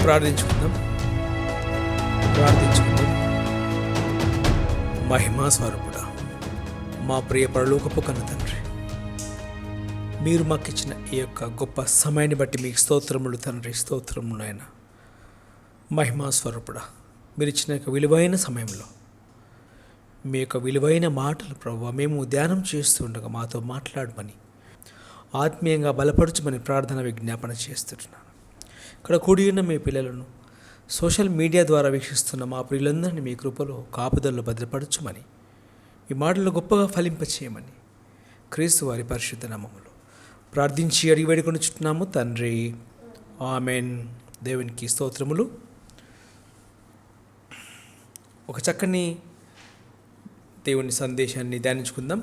ప్రార్థించుకుందాం. మహిమా స్వరూపుడా, మా ప్రియ పరలోకపు కన్న తండ్రి, మీరు మాకు ఇచ్చిన ఈ యొక్క గొప్ప సమయాన్ని బట్టి మీకు స్తోత్రములు తండ్రి, స్తోత్రములు ఆయన. మహిమా స్వరూపుడా, మీరు ఇచ్చిన యొక్క విలువైన సమయంలో మీ యొక్క విలువైన మాటలు ప్రభువా మేము ధ్యానం చేస్తుండగా మాతో మాట్లాడమని, ఆత్మీయంగా బలపరచమని ప్రార్థన విజ్ఞాపన చేస్తున్నాను. ఇక్కడ కూడి ఉన్న మీ పిల్లలను సోషల్ మీడియా ద్వారా వీక్షిస్తున్న మా ప్రియులందరినీ మీ కృపలో కాపుదల్లో భద్రపరచమని, ఈ మాటలు గొప్పగా ఫలింపచేయమని క్రీస్తు వారి పరిశుద్ధ నామములో ప్రార్థించి అడిగి వేడుకొనుచున్నాము తండ్రి, ఆమెన్. దేవునికి స్తోత్రములు. ఒక చక్కని దేవుని సందేశాన్ని ధ్యానించుకుందాం.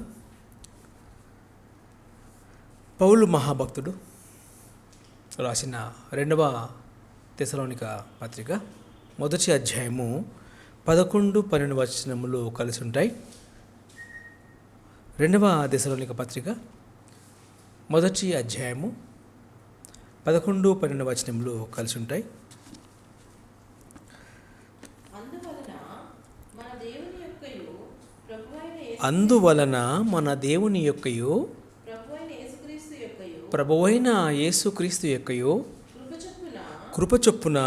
పౌలు మహాభక్తుడు రాసిన 2వ తెసలోనిక పత్రిక 1వ అధ్యాయము 11-12 వచనములు కలిసి ఉంటాయి. 2వ తెసలోనిక పత్రిక 1వ అధ్యాయము 11-12 వచనములు కలిసి ఉంటాయి. అందువలన మన దేవుని యొక్కయు ప్రభువైన యేసుక్రీస్తు యొక్కయు కృప చొప్పున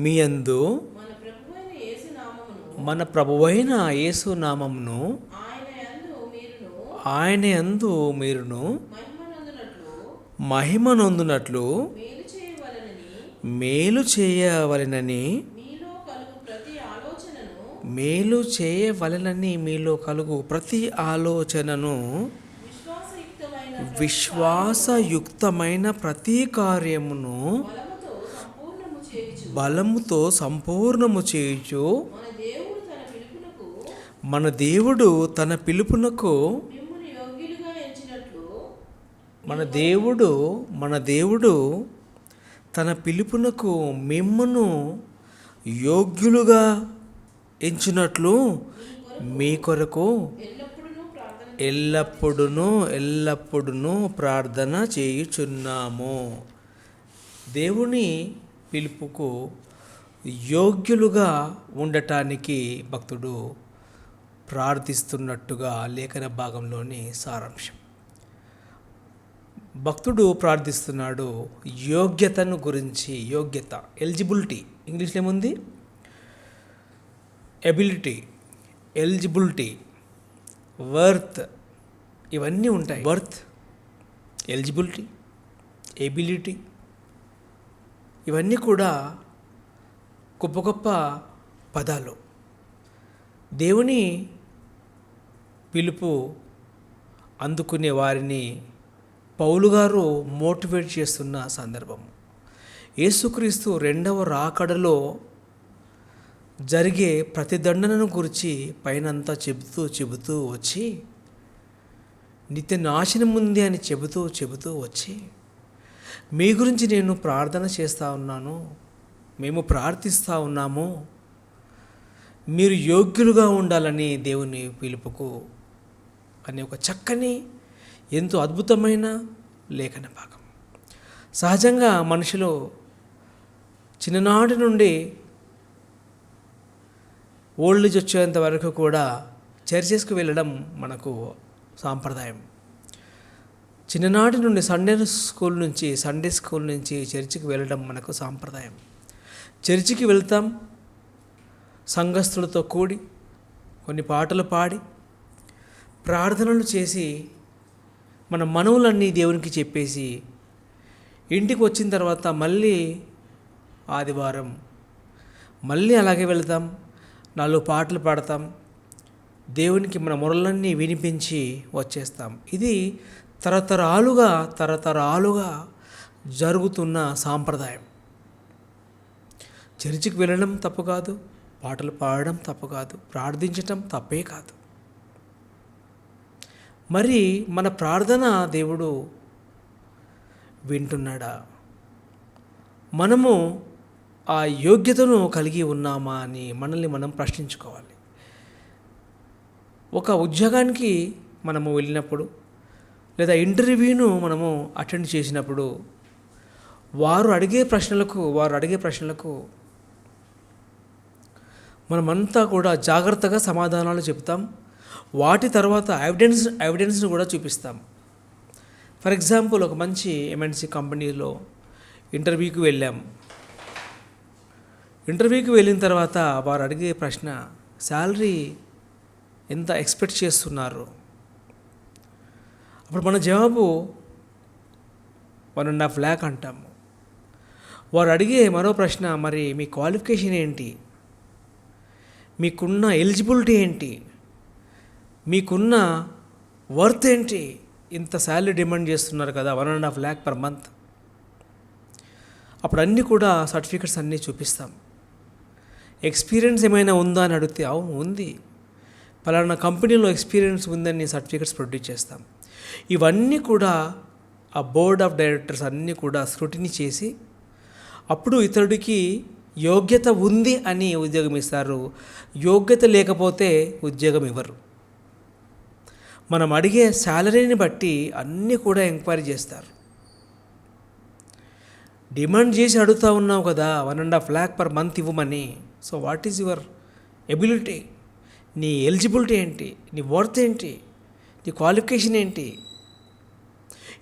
మీ యందు మన ప్రభువైన యేసు నామమును ఆయన యందు మీరును మహిమ నొందునట్లు మేలు చేయవలెనని మీలో కలుగు ప్రతి ఆలోచనను విశ్వాసయుక్తమైన ప్రతి కార్యమును బలముతో సంపూర్ణము చేయుచు మన దేవుడు తన పిలుపునకు తన పిలుపునకు మిమ్మును యోగ్యులుగా ఎంచినట్లు మీ కొరకు ఎల్లప్పుడూ ప్రార్థన చేయుచున్నాము. దేవుని పిలుపుకు యోగ్యులుగా ఉండటానికి భక్తుడు ప్రార్థిస్తున్నట్టుగా లేఖన భాగంలోని సారాంశం. భక్తుడు ప్రార్థిస్తున్నాడు యోగ్యతను గురించి. యోగ్యత, ఎలిజిబిలిటీ, ఇంగ్లీష్లో ఏముంది? ఎబిలిటీ, ఎలిజిబిలిటీ, వర్త్, ఇవన్నీ ఉంటాయి. వర్త్, ఎలిజిబిలిటీ, ఎబిలిటీ, ఇవన్నీ కూడా గొప్ప గొప్ప పదాలు. దేవుని పిలుపు అందుకునే వారిని పౌలు గారు మోటివేట్ చేస్తున్న సందర్భం. యేసుక్రీస్తు 2వ రాకడలో జరిగే ప్రతిదండనను గురించి పైనంతా చెబుతూ వచ్చి నిత్య నాశనం ఉంది అని చెబుతూ వచ్చి మీ గురించి నేను ప్రార్థన చేస్తూ ఉన్నాను, మేము ప్రార్థిస్తూ ఉన్నాము, మీరు యోగ్యులుగా ఉండాలని దేవుని పిలుపుకు అనే ఒక చక్కని ఎంతో అద్భుతమైన లేఖన భాగం. సహజంగా మనుషులు చిన్ననాటి నుండి ఓల్డ్ ఏజ్ వచ్చేంత వరకు కూడా చర్చెస్కి వెళ్ళడం మనకు సాంప్రదాయం. చిన్ననాటి నుండి సండే స్కూల్ నుంచి చర్చికి వెళ్ళడం మనకు సాంప్రదాయం. చర్చికి వెళ్తాం, సంఘస్థులతో కూడి కొన్ని పాటలు పాడి ప్రార్థనలు చేసి మన మనవులన్నీ దేవునికి చెప్పేసి ఇంటికి వచ్చిన తర్వాత మళ్ళీ ఆదివారం మళ్ళీ అలాగే వెళ్తాం, 4 పాటలు పాడతాం, దేవునికి మన మొరలన్నీ వినిపించి వచ్చేస్తాం. ఇది తరతరాలుగా జరుగుతున్న సాంప్రదాయం. చర్చికి వెళ్ళడం తప్పు కాదు, పాటలు పాడడం తప్పు కాదు, ప్రార్థించటం తప్పే కాదు. మరి మన ప్రార్థన దేవుడు వింటున్నాడా? మనము ఆ యోగ్యతను కలిగి ఉన్నామా అని మనల్ని మనం ప్రశ్నించుకోవాలి. ఒక ఉద్యోగానికి మనము వెళ్ళినప్పుడు లేదా ఇంటర్వ్యూను మనము అటెండ్ చేసినప్పుడు వారు అడిగే ప్రశ్నలకు మనమంతా కూడా జాగ్రత్తగా సమాధానాలు చెప్తాం. వాటి తర్వాత ఎవిడెన్స్ని కూడా చూపిస్తాం. ఫర్ ఎగ్జాంపుల్, ఒక మంచి ఎంఎన్సి కంపెనీలో ఇంటర్వ్యూకి వెళ్ళాం. ఇంటర్వ్యూకి వెళ్ళిన తర్వాత వారు అడిగే ప్రశ్న, శాలరీ ఎంత ఎక్స్పెక్ట్ చేస్తున్నారు? అప్పుడు మన జవాబు 1.5 lakh అంటాము. వారు అడిగే మరో ప్రశ్న, మరి మీ క్వాలిఫికేషన్ ఏంటి, మీకున్న ఎలిజిబిలిటీ ఏంటి, మీకున్న వర్త్ ఏంటి, ఇంత శాలరీ డిమాండ్ చేస్తున్నారు కదా 1.5 lakh per month. అప్పుడు అన్నీ కూడా సర్టిఫికెట్స్ అన్నీ చూపిస్తాం. ఎక్స్పీరియన్స్ ఏమైనా ఉందా అని అడిగితే అవును ఉంది, పలానా కంపెనీలో ఎక్స్పీరియన్స్ ఉందని సర్టిఫికెట్స్ ప్రొడ్యూస్ చేస్తాం. ఇవన్నీ కూడా ఆ బోర్డ్ ఆఫ్ డైరెక్టర్స్ అన్నీ కూడా స్క్రూటినీ చేసి అప్పుడు ఇతరుడికి యోగ్యత ఉంది అని ఉద్యోగం ఇస్తారు. యోగ్యత లేకపోతే ఉద్యోగం ఇవ్వరు. మనం అడిగే శాలరీని బట్టి అన్నీ కూడా ఎంక్వైరీ చేస్తారు. డిమాండ్ చేసి అడుగుతూ ఉన్నావు కదా 1.5 lakh per month ఇవ్వమని. So what is your ability, నీ ఎలిజిబిలిటీ ఏంటి, నీ వర్త్ ఏంటి, నీ క్వాలిఫికేషన్ ఏంటి,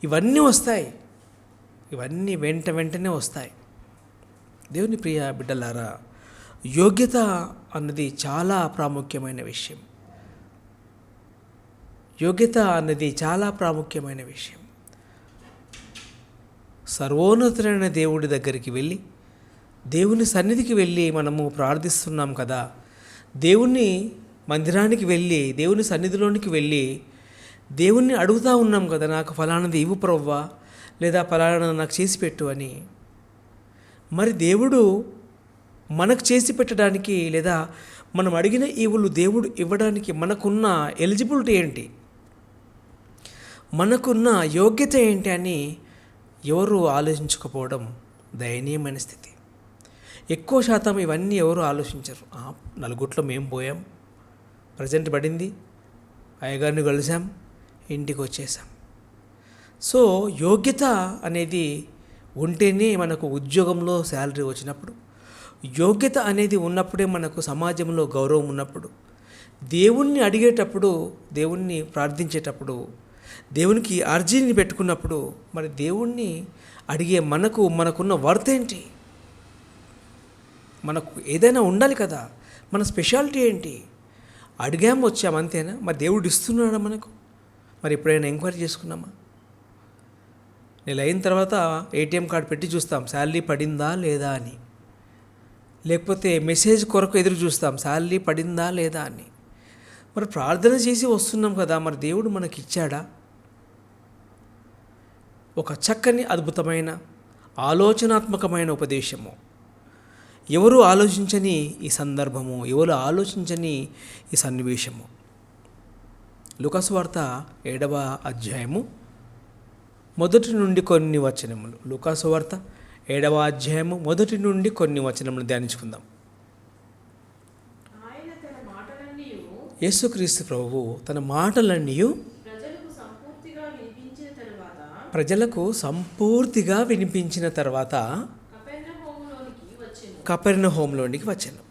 ఇవన్నీ వస్తాయి. ఇవన్నీ వెంటనే వస్తాయి. దేవుని ప్రియ బిడ్డలారా, యోగ్యత అన్నది చాలా ప్రాముఖ్యమైన విషయం. సర్వోన్నతులైన దేవుడి దగ్గరికి వెళ్ళి, దేవుని సన్నిధికి వెళ్ళి మనము ప్రార్థిస్తున్నాం కదా, దేవుని మందిరానికి వెళ్ళి, దేవుని సన్నిధిలోనికి వెళ్ళి దేవుణ్ణి అడుగుతూ ఉన్నాం కదా, నాకు ఫలానాది ఇవ్వు ప్రవ్వా, లేదా ఫలానా నాకు చేసి పెట్టు అని. మరి దేవుడు మనకు చేసి పెట్టడానికి లేదా మనం అడిగిన ఈవులు దేవుడు ఇవ్వడానికి మనకున్న ఎలిజిబిలిటీ ఏంటి, మనకున్న యోగ్యత ఏంటి అని ఎవరు ఆలోచించకపోవడం దయనీయమైన స్థితి. ఎక్కువ శాతం ఇవన్నీ ఎవరు ఆలోచించరు. నలుగుట్లో మేము పోయాం, ప్రజెంట్ పడింది, అయ్యగారిని కలిసాం, ఇంటికి వచ్చేసాం. సో యోగ్యత అనేది ఉంటేనే మనకు ఉద్యోగంలో శాలరీ వచ్చినప్పుడు, యోగ్యత అనేది ఉన్నప్పుడే మనకు సమాజంలో గౌరవం ఉన్నప్పుడు, దేవుణ్ణి అడిగేటప్పుడు, దేవుణ్ణి ప్రార్థించేటప్పుడు, దేవునికి అర్జీని పెట్టుకున్నప్పుడు, మరి దేవుణ్ణి అడిగే మనకున్న వర్త్ ఏంటి, మనకు ఏదైనా ఉండాలి కదా, మన స్పెషాలిటీ ఏంటి. అడిగాం వచ్చాం అంతేనా? మరి దేవుడు ఇస్తున్నాడా మనకు? మరి ఎప్పుడైనా ఎంక్వైరీ చేసుకున్నామా? నెల అయిన తర్వాత ఏటీఎం కార్డు పెట్టి చూస్తాం శాలరీ పడిందా లేదా అని, లేకపోతే మెసేజ్ కొరకు ఎదురు చూస్తాం శాలరీ పడిందా లేదా అని. మరి ప్రార్థన చేసి వస్తున్నాం కదా, మరి దేవుడు మనకి ఇచ్చాడా? ఒక చక్కని అద్భుతమైన ఆలోచనాత్మకమైన ఉపదేశము, ఎవరు ఆలోచించని ఈ సందర్భము, ఎవరు ఆలోచించని ఈ సన్నివేశము. లూకాసు వార్త 7వ అధ్యాయము మొదటి నుండి కొన్ని వచనములు. లూకాసు వార్త 7వ అధ్యాయము మొదటి నుండి కొన్ని వచనములు ధ్యానించుకుందాం. యేసుక్రీస్తు ప్రభువు తన మాటలన్నీ ప్రజలకు సంపూర్తిగా వినిపించిన తర్వాత కపెర్నహూములోనికి వచ్చెను.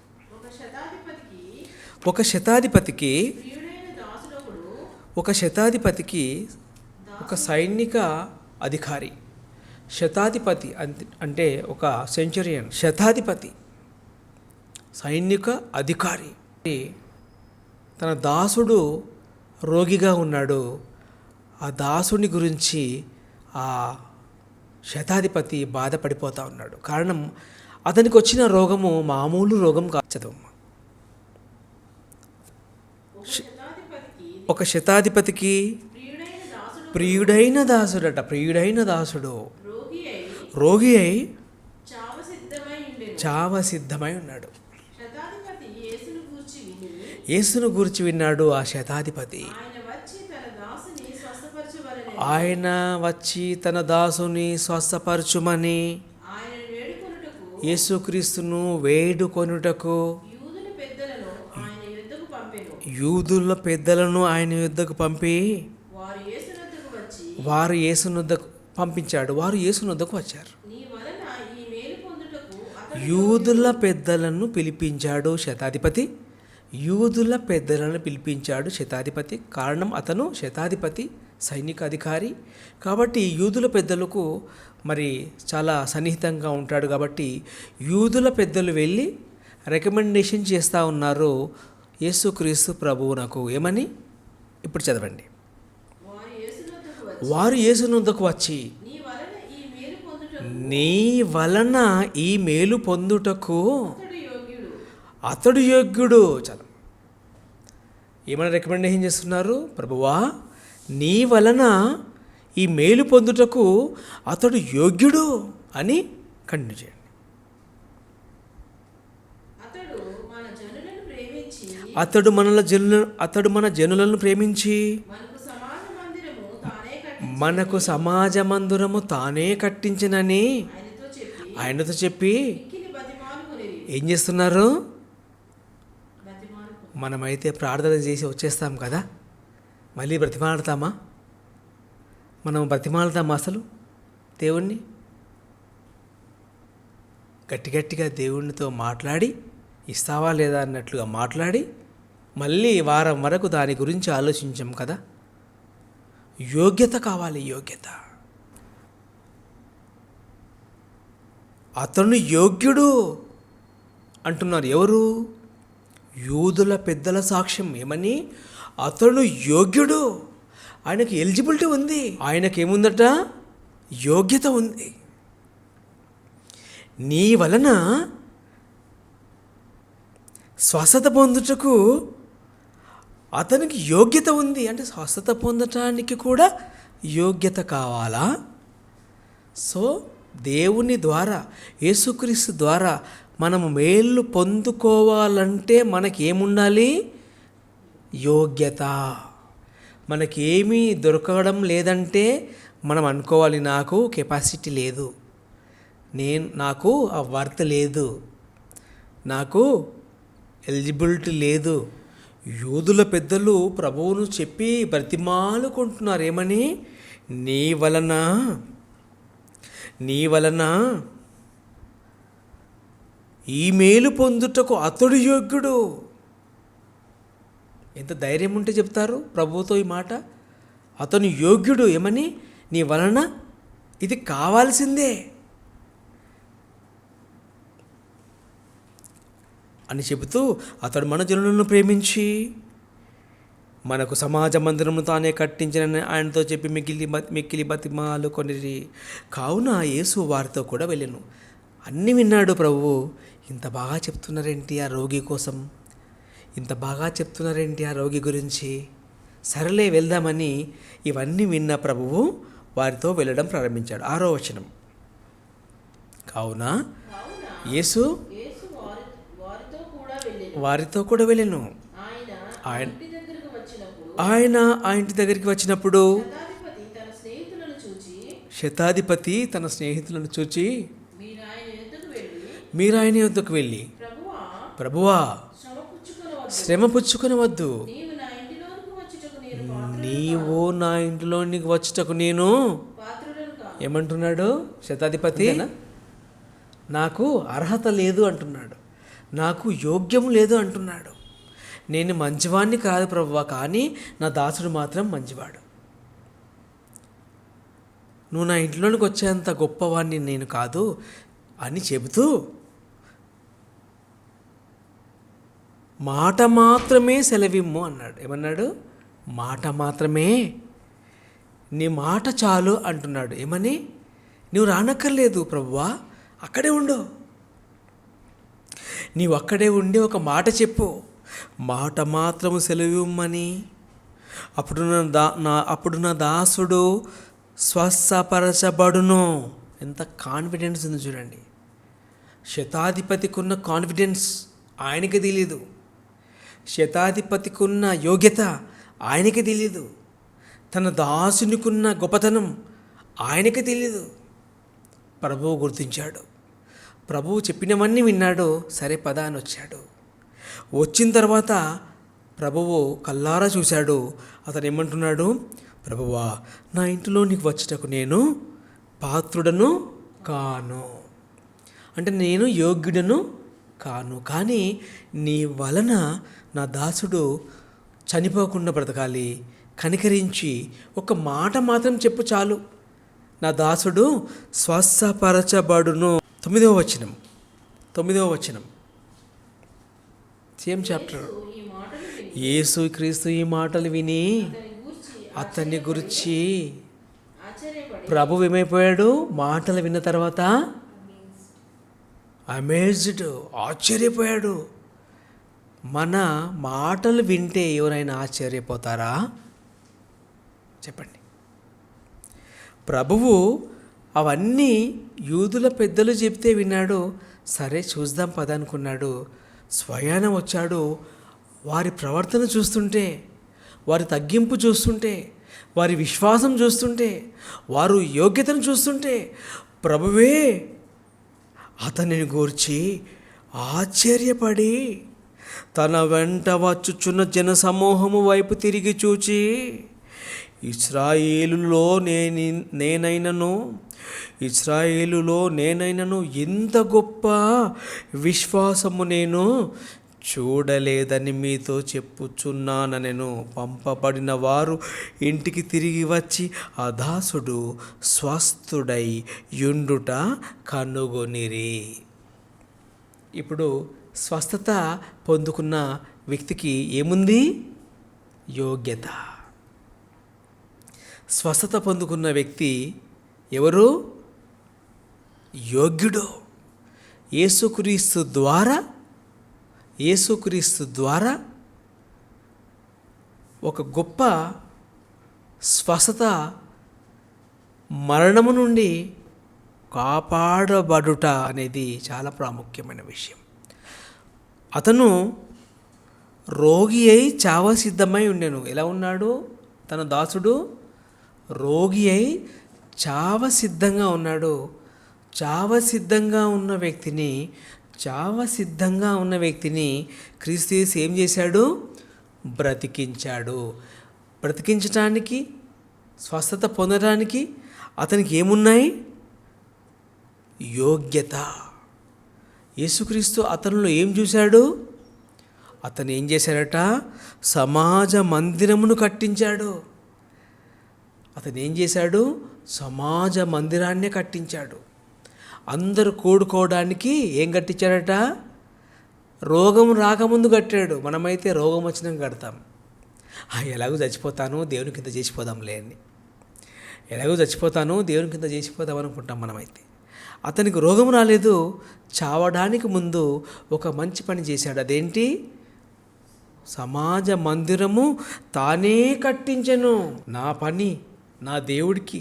ఒక శతాధిపతికి ఒక సైనిక అధికారి, శతాధిపతి అంటే ఒక సెంచురియన్, శతాధిపతి సైనిక అధికారి తన దాసుడు రోగిగా ఉన్నాడు. ఆ దాసుని గురించి ఆ శతాధిపతి బాధపడిపోతూ ఉన్నాడు. కారణం, అతనికి వచ్చిన రోగము మామూలు రోగం కాదు. ఒక శతాధిపతికి ప్రియుడైన దాసుడు రోగి అయి చావ సిద్ధమై ఉన్నాడు. యేసును గూర్చి విన్నాడు ఆ శతాధిపతి. ఆయన వచ్చి తన దాసుని స్వస్థపరచుమని యేసుక్రీస్తును వేడుకొనుటకు యూదుల పెద్దలను ఆయన యుద్ధకు పంపి వారు యేసును వద్దకు పంపించాడు. వారు యేసును వద్దకు వచ్చారు. యూదుల పెద్దలను పిలిపించాడు శతాధిపతి. యూదుల పెద్దలను పిలిపించాడు శతాధిపతి. కారణం అతను శతాధిపతి, సైనిక అధికారి. కాబట్టి యూదుల పెద్దలకు మరి చాలా సన్నిహితంగా ఉంటాడు. కాబట్టి యూదుల పెద్దలు వెళ్ళి రికమెండేషన్ చేస్తూ ఉన్నారు యేసుక్రీస్తు ప్రభువునకు. ఏమని? ఇప్పుడు చదవండి. వారు యేసునొద్దకు వచ్చి, నీ వలన ఈ మేలు పొందుటకు అతడు యోగ్యుడు. చదవ. ఏమైనా రికమెండేషన్ చేస్తున్నారు? ప్రభువా, నీ వలన ఈ మేలు పొందుటకు అతడు యోగ్యుడు అని కంటిన్యూ చేయండి. అతడు మన జనులను ప్రేమించి మనకు సమాజ మందిరము తానే కట్టించినని ఆయనతో చెప్పి ఏం చేస్తున్నారు? మనమైతే ప్రార్థన చేసి వచ్చేస్తాం కదా, మళ్ళీ బ్రతిమాలుతామా? మనం బ్రతిమాలుతామా అసలు దేవుణ్ణి? గట్టిగా దేవునితో మాట్లాడి ఇస్తావా లేదా అన్నట్లుగా మాట్లాడి మళ్ళీ వారం వరకు దాని గురించి ఆలోచించాం కదా. యోగ్యత కావాలి, యోగ్యత. అతను యోగ్యుడు అంటున్నారు. ఎవరు? యూదుల పెద్దల సాక్ష్యం. ఏమని? అతను యోగ్యుడు, ఆయనకి ఎలిజిబిలిటీ ఉంది, ఆయనకేముందట? యోగ్యత ఉంది. నీ వలన స్వస్థత పొందుటకు అతనికి యోగ్యత ఉంది. అంటే స్వస్థత పొందటానికి కూడా యోగ్యత కావాలా? సో దేవుని ద్వారా, యేసుక్రీస్తు ద్వారా మనము మేలు పొందుకోవాలంటే మనకేముండాలి? యోగ్యత. మనకేమీ దొరకడం లేదంటే మనం అనుకోవాలి, నాకు కెపాసిటీ లేదు, నాకు ఆ వర్త్ లేదు, నాకు ఎలిజిబిలిటీ లేదు. యూదుల పెద్దలు ప్రభువును చెప్పి బ్రతిమాలుకుంటున్నారు. ఏమని? నీ వలన ఈ మేలు పొందుటకు అతడు యోగ్యుడు. ఎంత ధైర్యం ఉంటే చెప్తారు ప్రభువుతో ఈ మాట? అతను యోగ్యుడు. ఏమని? నీ వలన ఇది కావాల్సిందే అని చెబుతూ, అతడు మన జనులను ప్రేమించి మనకు సమాజ మందిరము తానే కట్టించిన ఆయనతో చెప్పి మిక్కిలి బతిమాలు కొనిరి. కావున యేసు వారితో కూడా వెళ్ళెను. అన్నీ విన్నాడు ప్రభువు. ఇంత బాగా చెప్తున్నారేంటి ఆ రోగి కోసం? ఇంత బాగా చెప్తున్నారేంటి ఆ రోగి గురించి? సరేలే వెళ్దామని ఇవన్నీ విన్న ప్రభువు వారితో వెళ్ళడం ప్రారంభించాడు. 6వ వచనం. కావున యేసు వారితో కూడా వెళ్ళెను. ఆయన ఆ ఇంటి దగ్గరికి వచ్చినప్పుడు శతాధిపతి తన స్నేహితులను చూచి, మీరు ఆయన యొద్దకు వెళ్ళి, ప్రభువా, శ్రమ పుచ్చుకొనవద్దు, నీవు నా ఇంటిలోనికి వచ్చుటకు నేను ఏమంటున్నాడు శతాధిపతి? నాకు అర్హత లేదు అంటున్నాడు, నాకు యోగ్యం లేదు అంటున్నాడు. నేను మంచివాణ్ణి కాదు ప్రభువా, కానీ నా దాసుడు మాత్రం మంచివాడు. నువ్వు నా ఇంట్లోనికి వచ్చేంత గొప్పవాణ్ణి నేను కాదు అని చెబుతూ, మాట మాత్రమే సెలవిమ్ము అన్నాడు. ఏమన్నాడు? మాట మాత్రమే, నీ మాట చాలు అంటున్నాడు. ఏమని? నువ్వు రానక్కర్లేదు ప్రభువా, అక్కడే ఉండు, నీవు అక్కడే ఉండి ఒక మాట చెప్పు, మాట మాత్రము సెలవిమ్మని. అప్పుడు నా దాసుడు స్వస్థపరచబడును. ఎంత కాన్ఫిడెన్స్ ఉంది చూడండి. శతాధిపతికి ఉన్న కాన్ఫిడెన్స్ ఆయనకి తెలియదు, శతాధిపతికి ఉన్న యోగ్యత ఆయనకి తెలియదు, తన దాసునికున్న గొప్పతనం ఆయనకి తెలియదు. ప్రభువు గుర్తించాడు, ప్రభువు చెప్పినవన్నీ విన్నాడు. సరే పద అని వచ్చాడు. వచ్చిన తర్వాత ప్రభువు కల్లారా చూశాడు. అతను ఏమంటున్నాడు? ప్రభువా, నా ఇంటిలో నీకు వచ్చేటకు నేను పాత్రుడను కాను. అంటే నేను యోగ్యుడను కాను, కానీ నీ వలన నా దాసుడు చనిపోకుండా బ్రతకాలి, కనికరించి ఒక మాట మాత్రం చెప్పు చాలు, నా దాసుడు స్వస్థపరచబడును. 9వ వచనం సేమ్ చాప్టర్. యేసు క్రీస్తు ఈ మాటలు విని అతన్ని గురించి ప్రభు ఏమైపోయాడు? మాటలు విన్న తర్వాత అమేజ్డ్, ఆశ్చర్యపోయాడు. మన మాటలు వింటే ఎవరైనా ఆశ్చర్యపోతారా? చెప్పండి. ప్రభువు అవన్నీ యూదుల పెద్దలు చెప్తే విన్నాడు. సరే చూద్దాం పద అనుకున్నాడు. స్వయాన వచ్చాడు. వారి ప్రవర్తన చూస్తుంటే, వారి తగ్గింపు చూస్తుంటే, వారి విశ్వాసం చూస్తుంటే, వారు యోగ్యతను చూస్తుంటే ప్రభువే అతనిని గూర్చి ఆశ్చర్యపడి తన వెంట వచ్చుచున్న జనసమూహము వైపు తిరిగి చూచి, ఇశ్రాయేలులో నేనైనను ఇంత గొప్ప విశ్వాసము నేను చూడలేదని మీతో చెప్పుచున్నానెను. పంపబడిన వారు ఇంటికి తిరిగి వచ్చి ఆ దాసుడు స్వస్థుడై యుండుట కనుగొనిరి. ఇప్పుడు స్వస్థత పొందుకున్న వ్యక్తికి ఏముంది? యోగ్యత. స్వస్థత పొందుకున్న వ్యక్తి ఎవరు? యోగ్యుడు. యేసుక్రీస్తు ద్వారా ఒక గొప్ప స్వస్థత, మరణము నుండి కాపాడబడుట అనేది చాలా ప్రాముఖ్యమైన విషయం. అతను రోగి అయి చావసిద్ధమై ఉండెను. ఎలా ఉన్నాడు? తన దాసుడు రోగి అయి చావసిద్ధంగా ఉన్నాడు. చావసిద్ధంగా ఉన్న వ్యక్తిని క్రీస్తు యేసు ఏం చేశాడు? బ్రతికించాడు. బ్రతికించటానికి, స్వస్థత పొందడానికి అతనికి ఏమున్నాయి? యోగ్యత. యేసుక్రీస్తు అతనిలో ఏం చూశాడు? అతను ఏం చేశాడట? సమాజ మందిరమును కట్టించాడు. అతను ఏం చేశాడు? సమాజ మందిరాన్నే కట్టించాడు. అందరూ కూడుకోవడానికి ఏం కట్టించాడట? రోగం రాకముందు కట్టాడు. మనమైతే రోగం వచ్చినాక కడతాం. ఎలాగో చచ్చిపోతాను, దేవుని కింద చేసిపోదాంలే అని. ఎలాగో చచ్చిపోతాను, దేవుని కింద చేసిపోదాం అనుకుంటాం మనమైతే. అతనికి రోగం రాలేదు. చావడానికి ముందు ఒక మంచి పని చేశాడు. అదేంటి? సమాజ మందిరము తానే కట్టించెను. నా పని నా దేవుడికి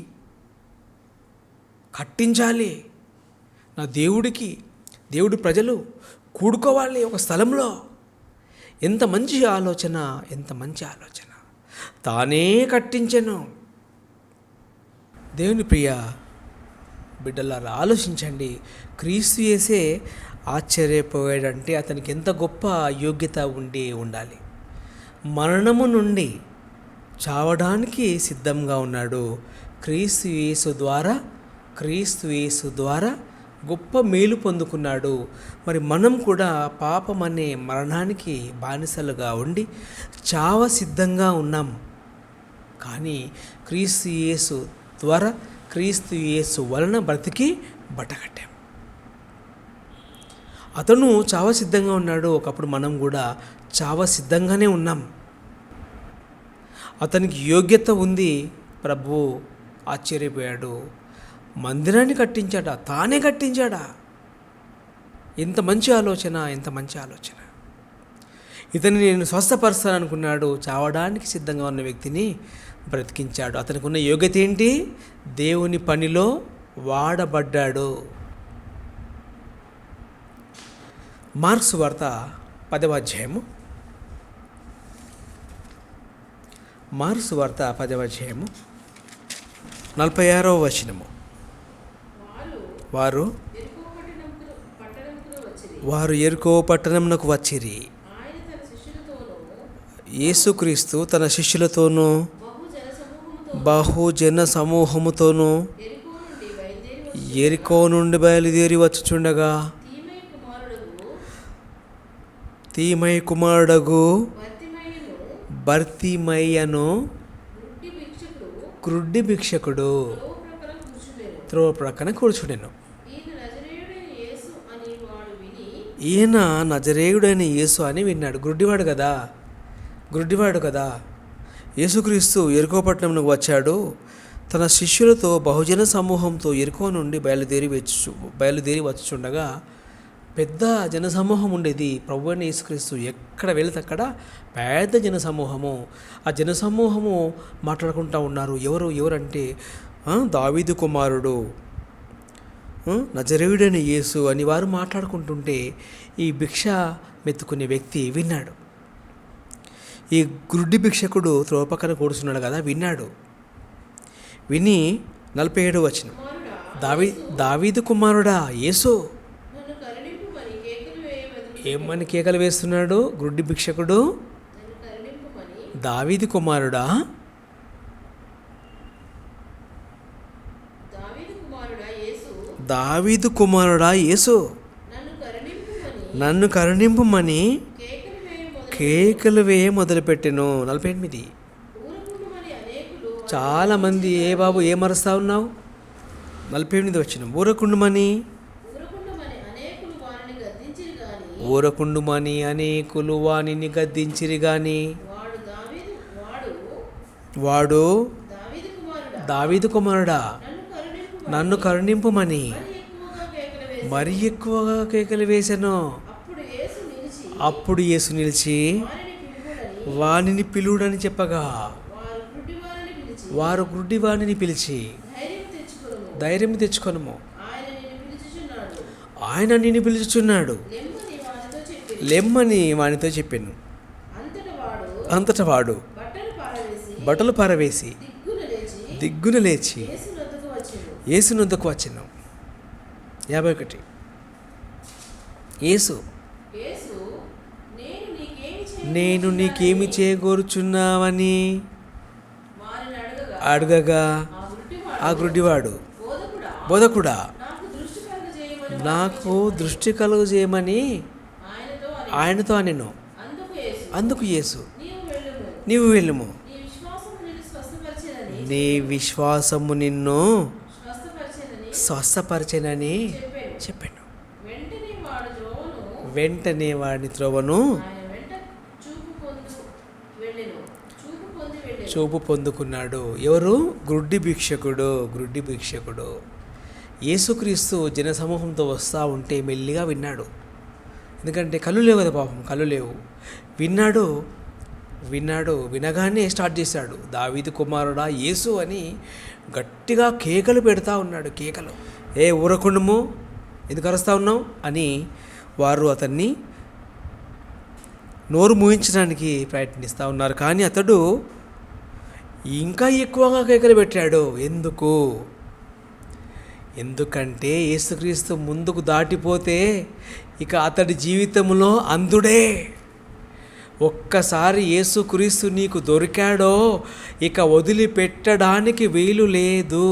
కట్టించాలి. నా దేవుడి ప్రజలు కూడుకోవాలి ఒక స్థలంలో. ఎంత మంచి ఆలోచన. తానే కట్టించెను. దేవుని ప్రియ బిడ్డలారా, ఆలోచించండి. క్రీస్తు యేసే ఆశ్చర్యపోయాడంటే అతనికి ఎంత గొప్ప యోగ్యత ఉండాలి. మరణము నుండి చావడానికి సిద్ధంగా ఉన్నాడు. క్రీస్తు యేసు ద్వారా గొప్ప మేలు పొందుకున్నాడు. మరి మనం కూడా పాపం అనే మరణానికి బానిసలుగా ఉండి చావ సిద్ధంగా ఉన్నాం. కానీ క్రీస్తు యేసు వలన బ్రతికి బట్టకట్టాం. అతను చావ సిద్ధంగా ఉన్నాడు. ఒకప్పుడు మనం కూడా చావ సిద్ధంగానే ఉన్నాం. అతనికి యోగ్యత ఉంది. ప్రభువు ఆశ్చర్యపోయాడు. మందిరాన్ని కట్టించాడా? తానే కట్టించాడా? ఎంత మంచి ఆలోచన. ఇతన్ని నేను స్వస్థపరుస్తాను అనుకున్నాడు. చావడానికి సిద్ధంగా ఉన్న వ్యక్తిని బ్రతికించాడు. అతనికి ఉన్న యోగ్యత ఏంటి? దేవుని పనిలో వాడబడ్డాడు. మార్క్స్ వార్త 10వ అధ్యాయము 46వ వచనము. వారు యెరికో పట్టణమునకు వచ్చిరి. యేసుక్రీస్తు తన శిష్యులతోనూ బహుజన సమూహముతోనూ ఎరికో నుండి బయలుదేరి వచ్చుచుండగా తీమై కుమారుడగు బర్తిమయ్యను గ్రుడ్డి భిక్షకుడు త్రోవ ప్రక్కన కూర్చుండెను. ఈయన నజరేయుడైన యేసు అని విన్నాడు. గుడ్డివాడు కదా. యేసుక్రీస్తు ఎరికో పట్టణంకు వచ్చాడు. తన శిష్యులతో బహుజన సమూహంతో ఎరికో నుండి బయలుదేరి వచ్చుచుండగా పెద్ద జనసమూహం ఉండేది. ప్రభు అయిన యేసుక్రీస్తు ఎక్కడ వెళితే అక్కడ పెద్ద జనసమూహము. ఆ జనసమూహము మాట్లాడుకుంటూ ఉన్నారు. ఎవరంటే దావీదు కుమారుడు నజరేయుడైన యేసు అని వారు మాట్లాడుకుంటుంటే ఈ భిక్ష మెత్తుకునే వ్యక్తి విన్నాడు. ఈ గుడ్డి భిక్షకుడు త్రోవ పక్కన కూర్చున్నాడు కదా, విని 47 వచనం, దావీదు కుమారుడా యేసు ఏమని కేకలు వేస్తున్నాడు గుడ్డి భిక్షకుడు? దావీదు కుమారుడా యేసు నన్ను కరుణింపుమని కేకలు వేయ మొదలుపెట్టెను. 48. చాలామంది బాబు ఏమరుస్తా ఉన్నావు? 48 వచ్చిన ఊరకుండుమని అనేకులు వానిని గద్దించిరి గాని వాడు దావీదు కుమారుడా నన్ను కరుణింపుమని మరి ఎక్కువగా కేకలు వేశాను. అప్పుడు యేసు నిలిచి వానిని పిలువుడని చెప్పగా వారు గుడ్డి వానిని పిలిచి ధైర్యం తెచ్చుకొనుము, ఆయన నిన్ను పిలుచుచున్నాడు లెమ్మని వానితో చెప్పాను. అంతటా వాడు బట్టలు పారవేసి దిగ్గున లేచి యేసు నొద్దకు వచ్చెను. 51. యేసు నేను నీకేమి చేయగోరుచున్నావని అడగగా ఆ గుడ్డివాడు బోధకుడా నాకు దృష్టి కలుగజేయమని ఆయనతో అనెను. అందుకు యేసు నీవు వెళ్ళుము, నీ విశ్వాసము నిన్ను స్వస్థపరిచెనని చెప్పాను. వెంటనే వాడిని త్రోవను చూపు పొందుకున్నాడు. ఎవరు? గుడ్డి భిక్షకుడు. యేసుక్రీస్తు జనసమూహంతో వస్తూ ఉంటే మెల్లిగా విన్నాడు. ఎందుకంటే కళ్ళు లేవు కదా పాపం, కళ్ళు లేవు. వినగానే స్టార్ట్ చేశాడు. దావీదు కుమారుడా యేసు అని గట్టిగా కేకలు పెడతా ఉన్నాడు. ఊరకుండము, ఎందుకు అరుస్తా ఉన్నావు అని వారు అతన్ని నోరు మూయించడానికి ప్రయత్నిస్తూ ఉన్నారు. కానీ అతడు ఇంకా ఎక్కువగా కేకలు పెట్టాడు. ఎందుకంటే యేసుక్రీస్తు ముందుకు దాటిపోతే ఇక అతడి జీవితంలో అంధుడే. ఒక్కసారి యేసుక్రీస్తు నీకు దొరికాడో ఇక వదిలిపెట్టడానికి వీలు లేదు.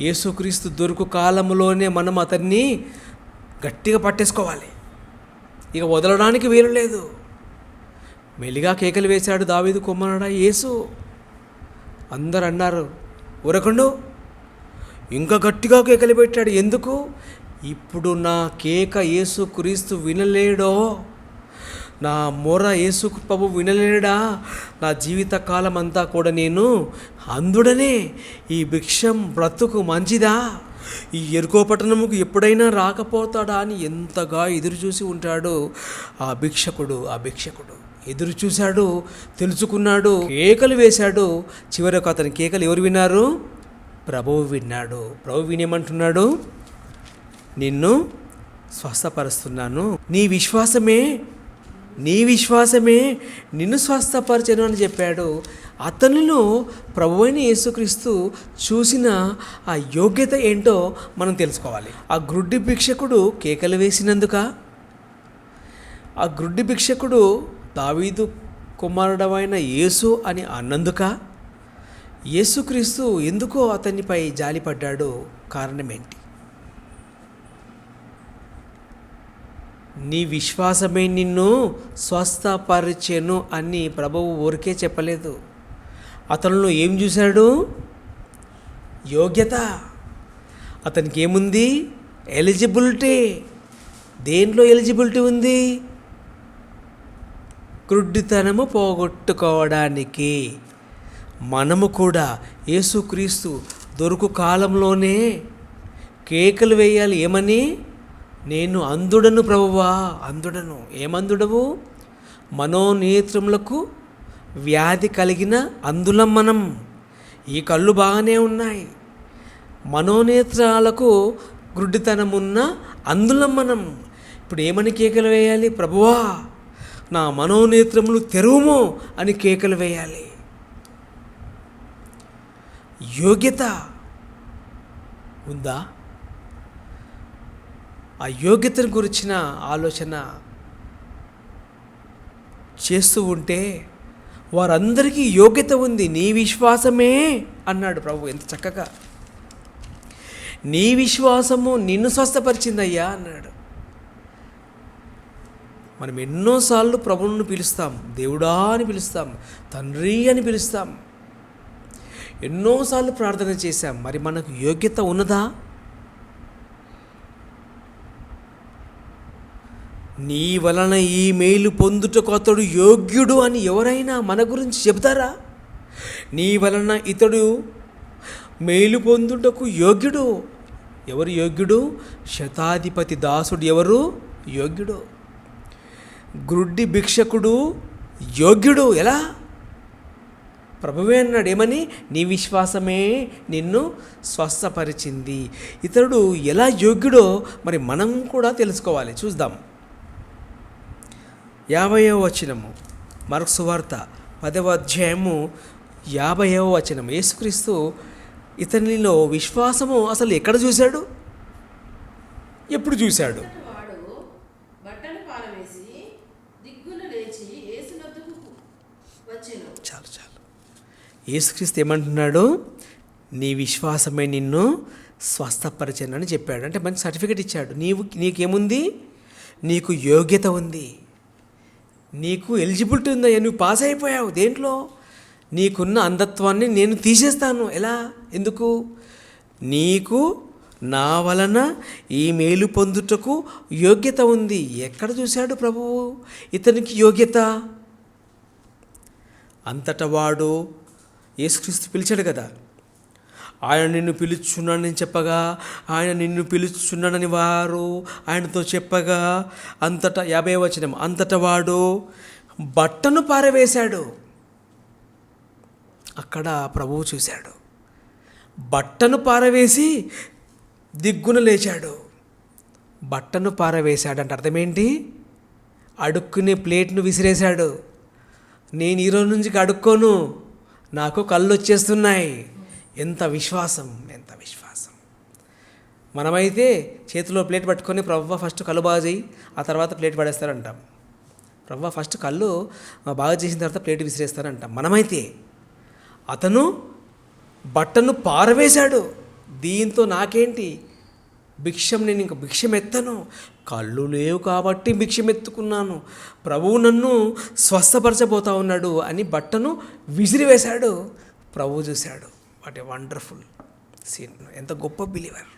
యేసుక్రీస్తు దొరుకు కాలంలోనే మనం అతన్ని గట్టిగా పట్టేసుకోవాలి, ఇక వదలడానికి వీలు లేదు. మెల్లిగా కేకలు వేశాడు దావీదు కుమారుడా యేసు. అందరు అన్నారు ఊరకుండు. ఇంకా గట్టిగా కేకలు పెట్టాడు. ఎందుకు? ఇప్పుడు నా కేక యేసుక్రీస్తు వినలేడో, నా మొర యేసు ప్రభు వినలేడా, నా జీవిత కాలం అంతా కూడా నేను అంధుడనే. ఈ భిక్షం బ్రతుకు మంచిదా? ఈ ఎరుకో పట్టణముకు ఎప్పుడైనా రాకపోతాడా అని ఎంతగా ఎదురు చూసి ఉంటాడు ఆ భిక్షకుడు. ఎదురు చూశాడు, తెలుసుకున్నాడు, కేకలు వేశాడు. చివరకు అతని కేకలు ఎవరు విన్నారు? ప్రభువు విన్నాడు. ప్రభు వినేమంటున్నాడు, నిన్ను స్వస్థపరుస్తున్నాను, నీ విశ్వాసమే నిన్ను స్వస్థపరచను అని చెప్పాడు. అతనిలో ప్రభువైన యేసుక్రీస్తు చూసిన ఆ యోగ్యత ఏంటో మనం తెలుసుకోవాలి. ఆ గ్రుడ్డి భిక్షకుడు కేకలు వేసినందుక, ఆ గ్రుడ్డి భిక్షకుడు దావీదు కుమారుడమైన యేసు అని అన్నందుక, యేసుక్రీస్తు ఎందుకో అతనిపై జాలిపడ్డాడు. కారణం ఏంటి? నీ విశ్వాసమే నిన్ను స్వస్థపరిచెను అని ప్రభువు ఊరికే చెప్పలేదు. అతనిలో ఏం చూశాడు? యోగ్యత. అతనికి ఏముంది? ఎలిజిబిలిటీ. దేంట్లో ఎలిజిబిలిటీ ఉంది? గ్రుడ్డితనము పోగొట్టుకోవడానికి. మనము కూడా యేసుక్రీస్తు దొరుకు కాలంలోనే కేకలు వేయాలి. ఏమని? నేను అంధుడను ప్రభువా, అంధుడను. ఏమంధుడవు? మనోనేత్రములకు వ్యాధి కలిగిన అంధులం మనం. ఈ కళ్ళు బాగానే ఉన్నాయి, మనోనేత్రాలకు గ్రుడ్డితనమున్న అంధులం మనం. ఇప్పుడు ఏమని కేకలు వేయాలి? ప్రభువా, నా మనోనేత్రములు తెరువుము అని కేకలు వేయాలి. యోగ్యత ఉందా? ఆ యోగ్యతను గురించిన ఆలోచన చేస్తూ ఉంటే వారందరికీ యోగ్యత ఉంది. నీ విశ్వాసమే అన్నాడు ప్రభు ఎంత చక్కగా. నీ విశ్వాసము నిన్ను స్వస్థపరిచిందయ్యా అన్నాడు. మనం ఎన్నోసార్లు ప్రభువును పిలుస్తాం, దేవుడా అని పిలుస్తాం, తండ్రి అని పిలుస్తాం, ఎన్నోసార్లు ప్రార్థన చేశాం. మరి మనకు యోగ్యత ఉన్నదా? నీ వలన ఈ మేలు పొందుటకు అతడు యోగ్యుడు అని ఎవరైనా మన గురించి చెబుతారా? నీ వలన ఇతడు మేలు పొందుటకు యోగ్యుడు. ఎవరు యోగ్యుడు? శతాధిపతి దాసుడు ఎవరు యోగ్యుడు? గ్రుడ్డి భిక్షకుడు యోగ్యుడు. ఎలా? ప్రభువే అన్నాడు. ఏమని? నీ విశ్వాసమే నిన్ను స్వస్థపరిచింది. ఇతడు ఎలా యోగ్యుడో మరి మనం కూడా తెలుసుకోవాలి. చూద్దాం. 50వ వచనము, మార్కు సువార్త 10వ అధ్యాయము 50వ వచనం. యేసుక్రీస్తు ఇతనిలో విశ్వాసము అసలు ఎక్కడ చూశాడు? ఎప్పుడు చూశాడు? చాలు చాలు. యేసుక్రీస్తు ఏమంటున్నాడు? నీ విశ్వాసమే నిన్ను స్వస్థపరిచను అని చెప్పాడు. అంటే మంచి సర్టిఫికెట్ ఇచ్చాడు. నీకేముంది? నీకు యోగ్యత ఉంది, నీకు ఎలిజిబిలిటీ ఉందయ్యా, నువ్వు పాస్ అయిపోయావు. దేంట్లో? నీకున్న అంధత్వాన్ని నేను తీసేస్తాను. ఎలా? ఎందుకు? నీకు నా వలన ఈ మేలు పొందుటకు యోగ్యత ఉంది. ఎక్కడ చూశాడు ప్రభువు ఇతనికి యోగ్యత? అంతటా వాడు యేసుక్రీస్తు పిలిచాడు కదా. ఆయన నిన్ను పిలుచున్నాడని చెప్పగా, ఆయన నిన్ను పిలుచున్నాడని వారు ఆయనతో చెప్పగా, అంతటా 50వ వచనం, అంతటా వాడు బట్టను పారవేశాడు. అక్కడ ప్రభువు చూశాడు. బట్టను పారవేసి దిగ్గున లేచాడు. బట్టను పారవేశాడు అంటే అర్థం ఏంటి? అడుక్కునే ప్లేట్ను విసిరేశాడు. నేను ఈరోజు నుంచి అడుక్కోను, నాకు కళ్ళు వచ్చేస్తున్నాయి. ఎంత విశ్వాసం, ఎంత విశ్వాసం. మనమైతే చేతిలో ప్లేట్ పట్టుకొని ప్రభువా ఫస్ట్ కళ్ళు బాగా చేయి, ఆ తర్వాత ప్లేట్ పడేస్తారంటాం. ప్రభువా ఫస్ట్ కళ్ళు బాగా చేసిన తర్వాత ప్లేట్ విసిరేస్తారంటాం. మనమైతే అతను బట్టను పారవేశాడు. దీంతో నాకేంటి? నేను ఇంక భిక్షం ఎత్తను, కళ్ళు లేవు కాబట్టి భిక్షం ఎత్తుకున్నాను, ప్రభువు నన్ను స్వస్థపరచబోతా ఉన్నాడు అని బట్టను విసిరివేశాడు. ప్రభువు చూశాడు. What a wonderful scene. ఎంత గొప్ప బిలీవర్.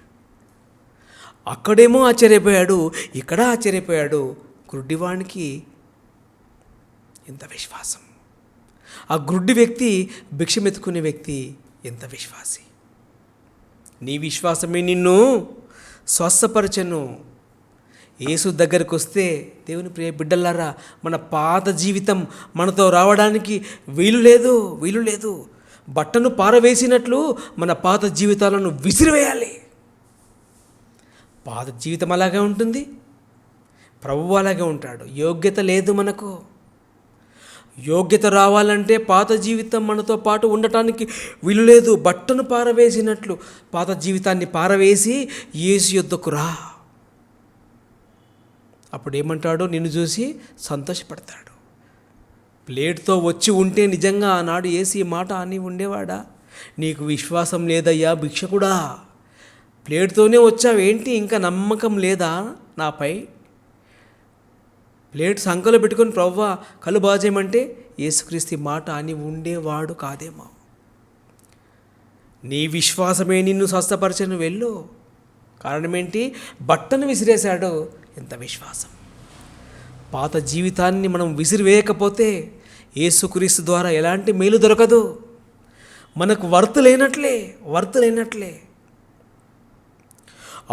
అక్కడేమో ఆశ్చర్యపోయాడు, ఇక్కడ ఆశ్చర్యపోయాడు. గ్రుడ్డివానికి ఎంత విశ్వాసం. ఆ గ్రుడ్డి వ్యక్తి, భిక్షమెత్తుకునే వ్యక్తి ఎంత విశ్వాసి. నీ విశ్వాసమే నిన్ను స్వస్థపరచను. యేసు దగ్గరికి వస్తే, దేవుని ప్రియ బిడ్డలారా, మన పాత జీవితం మనతో రావడానికి వీలు లేదు. బట్టను పారవేసినట్లు మన పాత జీవితాలను విసిరివేయాలి. పాత జీవితం అలాగే ఉంటుంది, ప్రభువు అలాగే ఉంటాడు. యోగ్యత లేదు మనకు. యోగ్యత రావాలంటే పాత జీవితం మనతో పాటు ఉండటానికి వీలు లేదు. బట్టను పారవేసినట్లు పాత జీవితాన్ని పారవేసి యేసు యొద్దకు రా. అప్పుడు ఏమంటాడు? నిన్ను చూసి సంతోషపడతాడు. ప్లేట్తో వచ్చి ఉంటే నిజంగా ఆనాడు యేసు ఈ మాట అని ఉండేవాడా? నీకు విశ్వాసం లేదయ్యా భిక్షకుడా, ప్లేట్తోనే వచ్చావేంటి, ఇంకా నమ్మకం లేదా నాపై? ప్లేట్ సంకలో పెట్టుకొని ప్రవ్వా కళ్ళు బాగు చేయమంటే యేసుక్రీస్తు మాట అని ఉండేవాడు కాదేమో. నీ విశ్వాసమే నిన్ను స్వస్థపరచను, వెళ్ళు. కారణం ఏంటి? బట్టను విసిరేశాడు. ఎంత విశ్వాసం! పాత జీవితాన్ని మనం విసిరివేయకపోతే యేసుక్రీస్తు ద్వారా ఎలాంటి మేలు దొరకదు. మనకు వర్త్ లేనట్లే.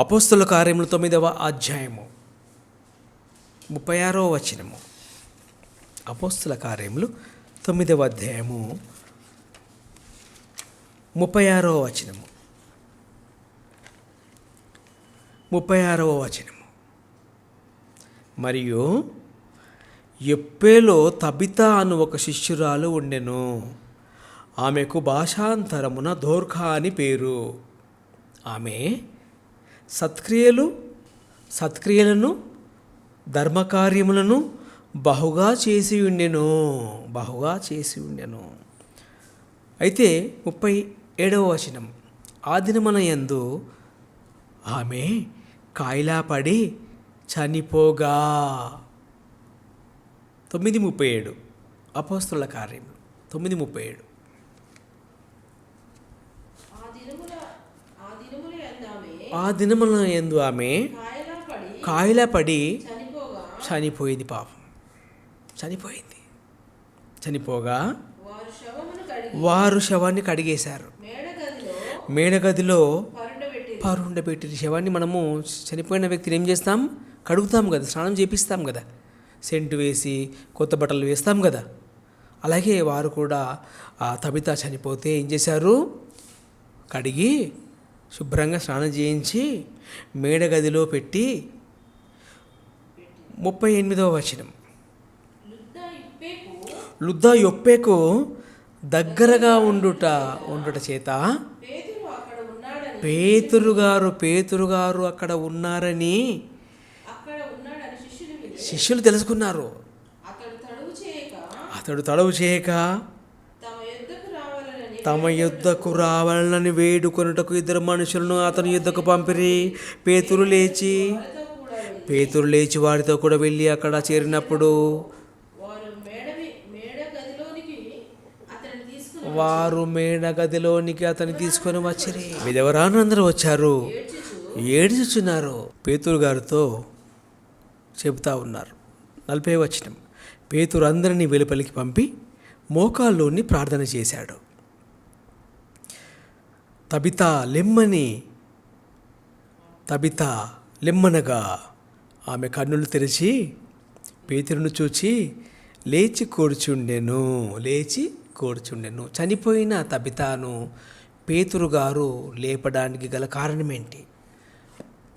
అపోస్తలుల కార్యములు 9వ అధ్యాయము 36వ వచనము. అపోస్తలుల కార్యములు 9వ అధ్యాయము 36వ వచనము. 36వ వచనము. మరియు యొప్పేలో తబితా అను ఒక శిష్యురాలు ఉండెను. ఆమెకు భాషాంతరమున దోర్కా అని పేరు. ఆమె సత్క్రియలను ధర్మకార్యములను బహుగా చేసి ఉండెను. అయితే 37వ వచనం. ఆ దినమున యందు ఆమె కాయిలా పడి చనిపోగా. 9:37 అపోస్తలుల కార్యములు 9:37. ఆ దినముల యందు ఆమె కాయిలా పడి చనిపోయింది. పాపం చనిపోగా వారు శవాన్ని కడిగేశారు. మేడగదిలో పరుండబెట్టిన శవాన్ని మనము చనిపోయిన వ్యక్తిని ఏం చేస్తాం? కడుగుతాం కదా, స్నానం చేపిస్తాం కదా, సెంటు వేసి కొత్త బట్టలు వేస్తాం కదా. అలాగే వారు కూడా ఆ తబితా చనిపోతే ఏం చేశారు? కడిగి శుభ్రంగా స్నానం చేయించి మేడగదిలో పెట్టి. 38వ వచనం. లుద్దా యొప్పేకు దగ్గరగా ఉండుట చేత పేతురు గారు అక్కడ ఉన్నారని శిష్యులు తెలుసుకున్నారు. అతడు తడవు చేయక తమ యుద్ధకు రావాలని వేడుకొనుటకు 2 మనుషులను అతని యుద్ధకు పంపిరి. పేతురు లేచి వారితో కూడా వెళ్ళి అక్కడ చేరినప్పుడు వారు మేడగదిలోనికి అతన్ని తీసుకొని వచ్చిరి. విధవరానందరూ వచ్చారు, ఏడ్చుచున్నారు. పేతురు గారితో చెబుతా ఉన్నారు. 40వ వచనం. పేతురు అందరినీ వెలుపలికి పంపి మోకాల్లోని ప్రార్థన చేశాడు. తబితా లెమ్మనగా ఆమె కన్నులు తెరిచి పేతురును చూచి లేచి కూర్చుండెను. చనిపోయిన తబితాను పేతురు గారు లేపడానికి గల కారణం ఏంటి?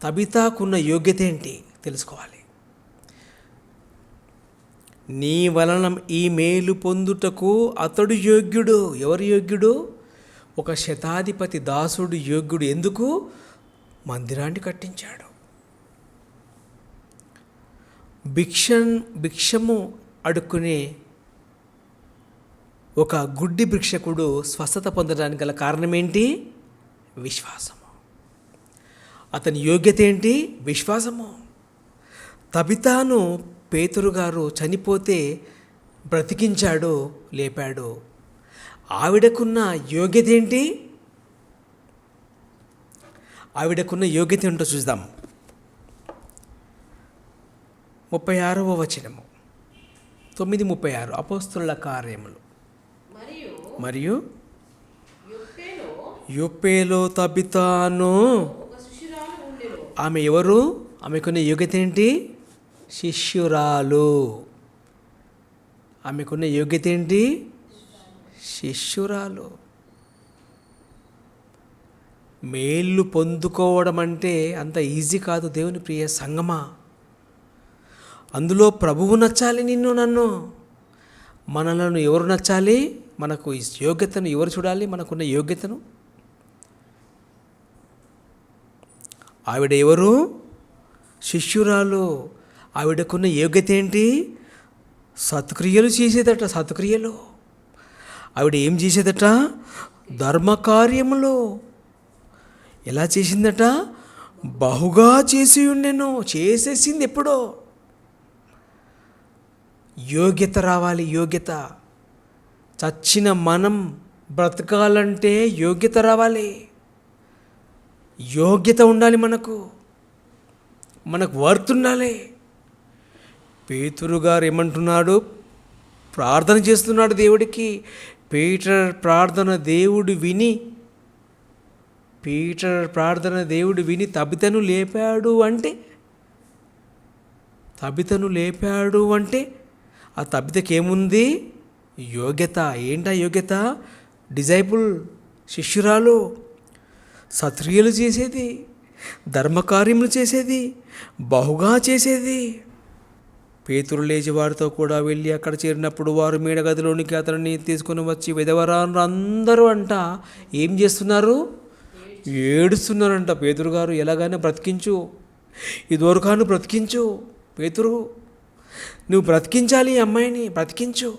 తబితాకున్న యోగ్యత ఏంటి తెలుసుకోవాలి. నీ వలన ఈ మేలు పొందుటకు అతడు యోగ్యుడు. ఎవరు యోగ్యుడు? ఒక శతాధిపతి దాసుడు యోగ్యుడు. ఎందుకు? మందిరాన్ని కట్టించాడు. భిక్షము అడుక్కునే ఒక గుడ్డి భిక్షకుడు స్వస్థత పొందడానికి గల కారణం ఏంటి? విశ్వాసము. అతని యోగ్యత ఏంటి? విశ్వాసము. తబితాను పేతురు గారు చనిపోతే బ్రతికించాడు, లేపాడు. ఆవిడకున్న యోగ్యత ఏంటి? ఆవిడకున్న యోగ్యత ఏంటో చూద్దాం. 36వ వచనము. 9:36 అపోస్తలుల కార్యములు. మరియు యొప్పేలో తబితాను. ఆమె ఎవరు? ఆమెకున్న యోగ్యత ఏంటి? శిష్యురాలు. ఆమెకున్న యోగ్యత ఏంటి? శిష్యురాలు. మేళ్ళు పొందుకోవడం అంటే అంత ఈజీ కాదు దేవుని ప్రియ సంగమా. అందులో ప్రభువు నచ్చాలి, నన్ను. మనలను ఎవరు నచ్చాలి? మనకు యోగ్యతను ఎవరు చూడాలి? మనకున్న యోగ్యతను. ఆవిడ ఎవరు? శిష్యురాలు. ఆవిడకున్న యోగ్యత ఏంటి? సత్క్రియలు చేసేదట. సత్క్రియలు. ఆవిడ ఏం చేసేదట? ధర్మకార్యములు. ఎలా చేసిందట? బహుగా చేసి ఉండెను. చేసేసింది ఎప్పుడో. యోగ్యత రావాలి, యోగ్యత. చచ్చిన మనం బ్రతకాలంటే యోగ్యత రావాలి. యోగ్యత ఉండాలి, మనకు వర్త్ ఉండాలి. పేతురు గారు ఏమంటున్నాడు? ప్రార్థన చేస్తున్నాడు దేవుడికి. పీటర్ ప్రార్థన దేవుడు విని తబితను లేపాడు అంటే ఆ తబితకి ఏముంది? యోగ్యత. ఏంటా యోగ్యత? డిజైపుల్, శిష్యురాలు, సత్క్రియలు చేసేది, ధర్మకార్యములు చేసేది, బహుగా చేసేది. పేతురు లేచి వారితో కూడా వెళ్ళి అక్కడ చేరినప్పుడు వారు మేడగదిలోనికి అతనిని తీసుకుని వచ్చి విధవరాలు అందరూ ఏం చేస్తున్నారు? ఏడుస్తున్నారంట. పేతురు గారు, ఎలాగైనా బ్రతికించు, ఈ దొరకాను బ్రతికించు, పేతురు నువ్వు బ్రతికించాలి, ఈ అమ్మాయిని బ్రతికించు.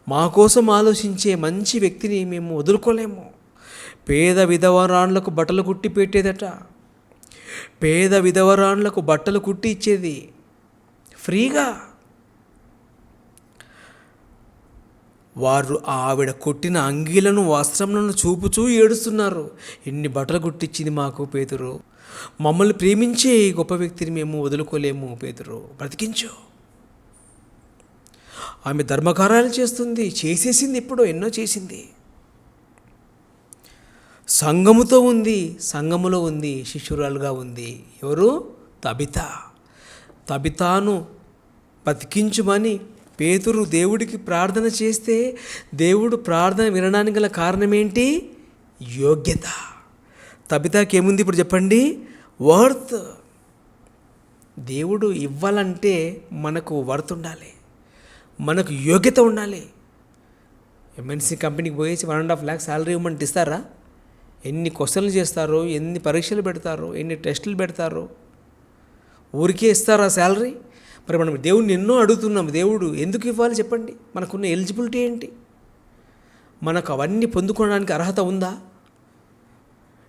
మా కోసం ఆలోచించే మంచి వ్యక్తిని మేము వదులుకోలేము. పేద విధవరాన్లకు బట్టలు కుట్టి పెట్టేదట. పేద విధవరాన్లకు బట్టలు కుట్టి ఇచ్చేది ఫ్రీగా. వారు ఆవిడ కొట్టిన అంగీలను, వస్త్రములను చూపుచూ ఏడుస్తున్నారు. ఎన్ని బట్టలు కుట్టించింది మాకు పేతురు. మమ్మల్ని ప్రేమించే ఈ గొప్ప వ్యక్తిని మేము వదులుకోలేము. పేతురు బ్రతికించు. ఆమె ధర్మకార్యాలు చేస్తుంది, చేసేసింది, ఎప్పుడో ఎన్నో చేసింది. సంఘములో ఉంది, శిష్యురాలుగా ఉంది. ఎవరు? తబితాను బతికించుమని పేతురు దేవుడికి ప్రార్థన చేస్తే దేవుడు ప్రార్థన వినడానికి గల కారణం ఏంటి? యోగ్యత. తబితాకి ఏముంది ఇప్పుడు చెప్పండి? వర్త్. దేవుడు ఇవ్వాలంటే మనకు వర్త్ ఉండాలి, మనకు యోగ్యత ఉండాలి. ఎంఎన్సీ కంపెనీకి పోయేసి 1.5 lakh శాలరీ ఇవ్వమంటే ఇస్తారా? ఎన్ని క్వశ్చన్లు చేస్తారో, ఎన్ని పరీక్షలు పెడతారో, ఎన్ని టెస్టులు పెడతారో, ఊరికే ఇస్తారా శాలరీ? మరి మనం దేవుడిని ఎన్నో అడుగుతున్నాం. దేవుడు ఎందుకు ఇవ్వాలి చెప్పండి? మనకున్న ఎలిజిబిలిటీ ఏంటి? మనకు అవన్నీ పొందుకోవడానికి అర్హత ఉందా?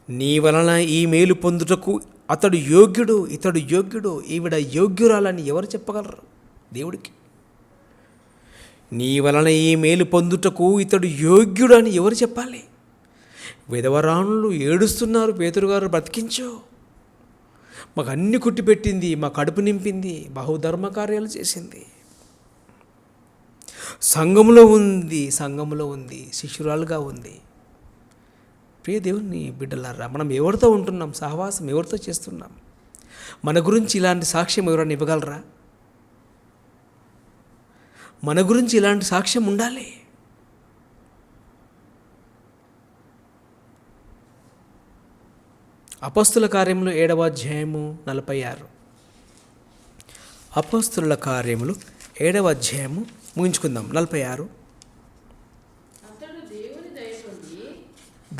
నీ వలన ఈ మేలు పొందుటకు అతడు యోగ్యుడు, ఇతడు యోగ్యుడు, ఈవిడ యోగ్యురాలని ఎవరు చెప్పగలరు దేవుడికి? నీ వలన ఈ మేలు పొందుటకు ఇతడు యోగ్యుడు అని ఎవరు చెప్పాలి? విధవరాణులు ఏడుస్తున్నారు, పేతురు గారు బ్రతికించు, మాకు అన్ని కుట్టిపెట్టింది, మా కడుపు నింపింది, బహుధర్మ కార్యాలు చేసింది. సంఘములో ఉంది, శిష్యురాలుగా ఉంది. ప్రియ దేవుని బిడ్డలారా, మనం ఎవరితో ఉంటున్నాం? సహవాసం ఎవరితో చేస్తున్నాం? మన గురించి ఇలాంటి సాక్ష్యం ఎవరైనా ఇవ్వగలరా? మన గురించి ఇలాంటి సాక్ష్యం ఉండాలి. అపోస్తుల కార్యములు 7వ అధ్యాయము 46. అపోస్తుల కార్యములు 7వ అధ్యాయము ముగించుకుందాం. 46.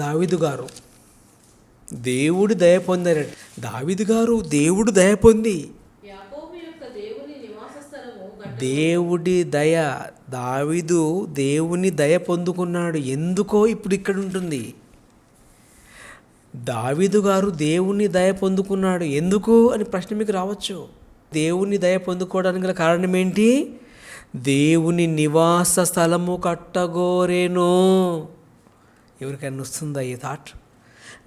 దావీదు గారు దేవుడు దయ పొందారట. దావీదు గారు దేవుడు దయ పొంది, దేవుడి దయ, దావీదు దేవుని దయ పొందుకున్నాడు. ఎందుకో ఇప్పుడు ఇక్కడ ఉంటుంది. దావీదు గారు దేవుని దయ పొందుకున్నాడు ఎందుకు అని ప్రశ్న మీకు రావచ్చు. దేవుని దయ పొందుకోవడానికి గల కారణం ఏంటి? దేవుని నివాస స్థలము కట్టగోరేను. ఎవరికైనా వస్తుందా ఈ థాట్?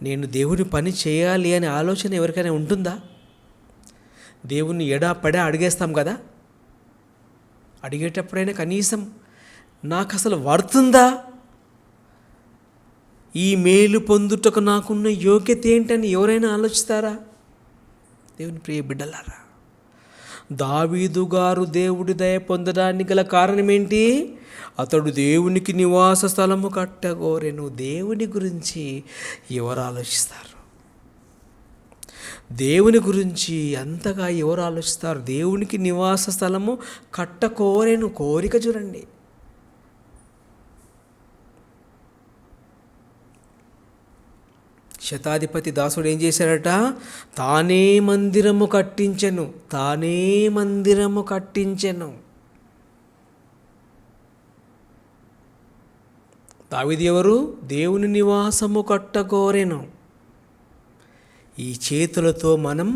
నేను దేవుని పని చేయాలి అనే ఆలోచన ఎవరికైనా ఉంటుందా? దేవుని ఎడాపడా అడిగేస్తాం కదా. అడిగేటప్పుడైనా కనీసం నాకు అసలు వర్తుందా, ఈ మేలు పొందుటకు నాకున్న యోగ్యత ఏంటని ఎవరైనా ఆలోచిస్తారా? దేవుని ప్రియ బిడ్డలారా, దావీదు గారు దేవుడి దయ పొందడానికి గల కారణం ఏంటి? అతడు దేవునికి నివాస స్థలము కట్టగోరెను. దేవుని గురించి ఎవరు ఆలోచిస్తారు? దేవుని గురించి అంతగా ఎవరు ఆలోచిస్తారు? దేవునికి నివాస స్థలము కట్టకోరెను. కోరిక చూడండి. శతాధిపతి దాసుడు ఏం చేశాడట? తానే మందిరము కట్టించెను. దావీదు ఎవరు? దేవుని నివాసము కట్టకోరెను. ఈ చేతులతో మనం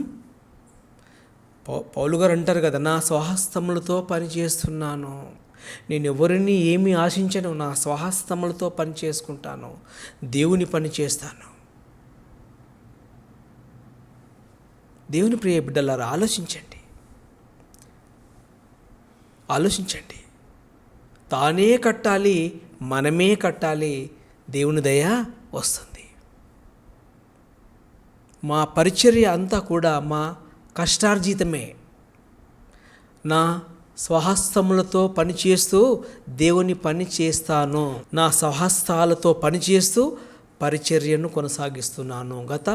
పౌలు గారు అంటారు కదా, నా స్వహస్తములతో పని చేస్తున్నాను, నేను ఎవరిని ఏమీ ఆశించను, నా స్వహస్తములతో పని చేసుకుంటాను, దేవుని పని చేస్తాను. దేవుని ప్రియ బిడ్డలారా, ఆలోచించండి. తానే కట్టాలి, మనమే కట్టాలి, దేవుని దయ వస్తుంది. మా పరిచర్య అంతా కూడా మా కష్టార్జితమే. నా స్వహస్తములతో పనిచేస్తూ దేవుని పని చేస్తాను, నా స్వహస్తాలతో పనిచేస్తూ పరిచర్యను కొనసాగిస్తున్నాను. గత